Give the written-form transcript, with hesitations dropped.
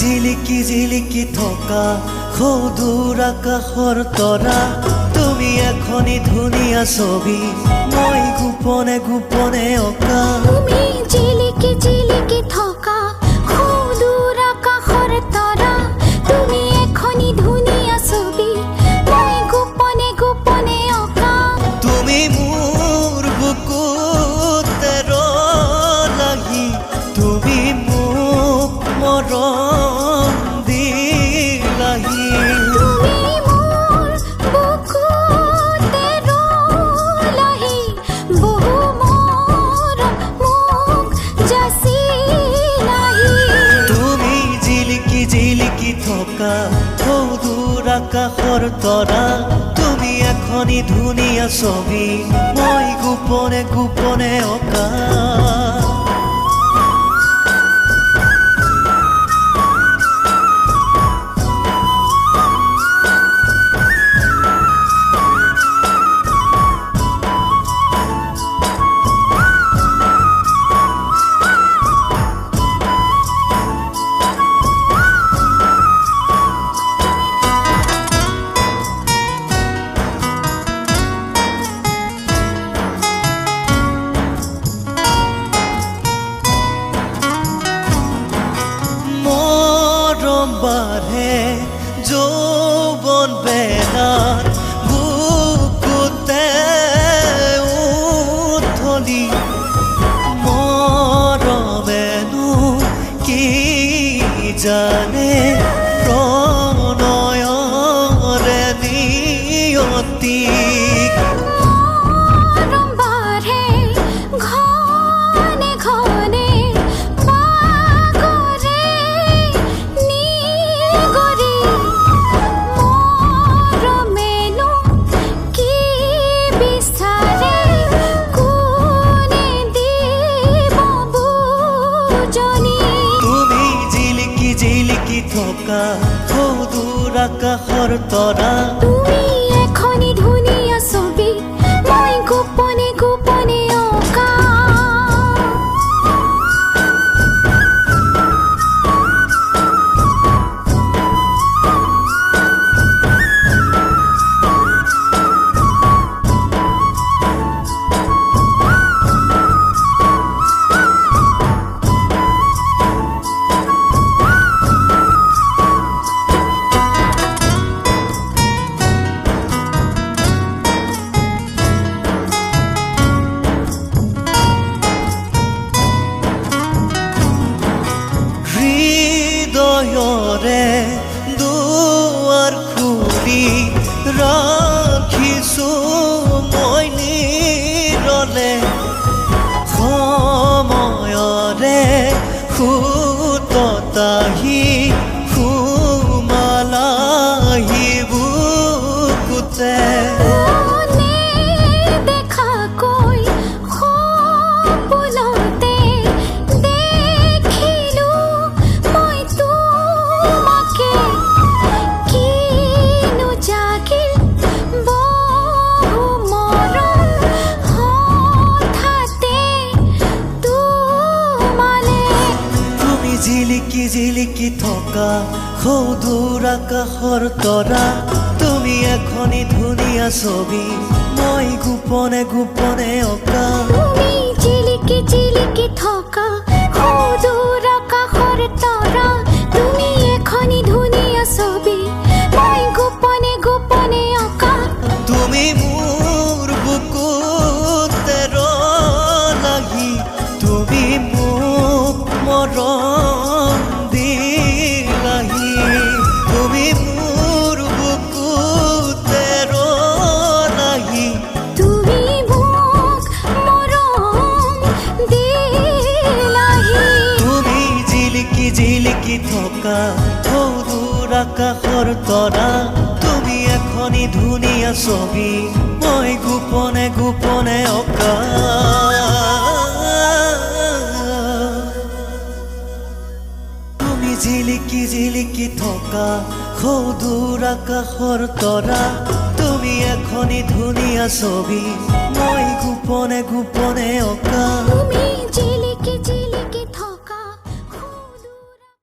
জিলিকি জিলিকি থকা সৌদূৰ আকাশৰ তৰা তুমি এখনি ধুনীয়া ছবি মই গোপনে গোপনে অঁকা তুমি জিলিকি জিলিকি থকা সৌদূৰ আকাশৰ তৰা তুমি এখনি ধুনীয়া ছবি মই গোপনে গোপনে অঁকা তুমি মোৰ বুকুতে ৰলাহি তুমি মোক মৰম দিলাহি তুমি মোৰ বুকুতে ৰলাহি বহু মৰম মোক যাচিলাহি তুমি জিলিকি জিলিকি থকা সৌদূৰ আকাশৰ তৰা তুমি এখনি ধুনীয়া ছবি মই গোপনে গোপনে অঁকা বাঢ়ে যৌৱন বেলাৰ বুকুতে উঠলি মৰমেনো কি জানে প্ৰণয়ৰে নিয়তি মৰম বাঢ়ে ঘনে ঘনে বাগৰে নিগৰি মৰমেনো কি বিচাৰে কোনে দিব বুজনি তুমি জিলিকি জিলিকি থকা সৌদূৰ আকাশৰ তৰা তুমি এখনি ধুনীয়া ছবি মই গোপনে গোপনে অঁকা হৃদয়ৰে দুৱাৰ খুলি ৰাখিছো মই নিৰলে সময়ৰে সুততাহি সুমালাহি বুকুতে মনে দেখাকৈ সপোনতে দেখিলো মই তোমাকে কিনো জাগিল বহু মৰম হঠাতে তোমালে তুমি জিলিকি জিলিকি থকা সৌদূৰ আকাশৰ তৰা তুমি এখনি ধুনীয়া ছবি মই গোপনে গোপনে অঁকা তুমি জিলিকি জিলিকি থকা সৌদূৰ আকাশৰ তৰা তুমি এখনি ধুনীয়া ছবি মই গোপনে গোপনে অঁকা তুমি মোৰ বুকুতে ৰলাহি তুমি মোক মৰম দিলাহি তুমি মোৰ বুকুতে ৰলাহি তুমি মোক মৰম দিলাহি তুমি জিলিকি জিলিকি থকা সৌদূৰ আকাশৰ তৰা তুমি এখনি ধুনীয়া ছবি মই গোপনে গোপনে অঁকা তুমি জিলিকি জিলিকি থকা সৌদূৰ আকাশৰ তৰা তুমি এখনি ধুনীয়া ছবি মই গোপনে গোপনে অঁকা তুমি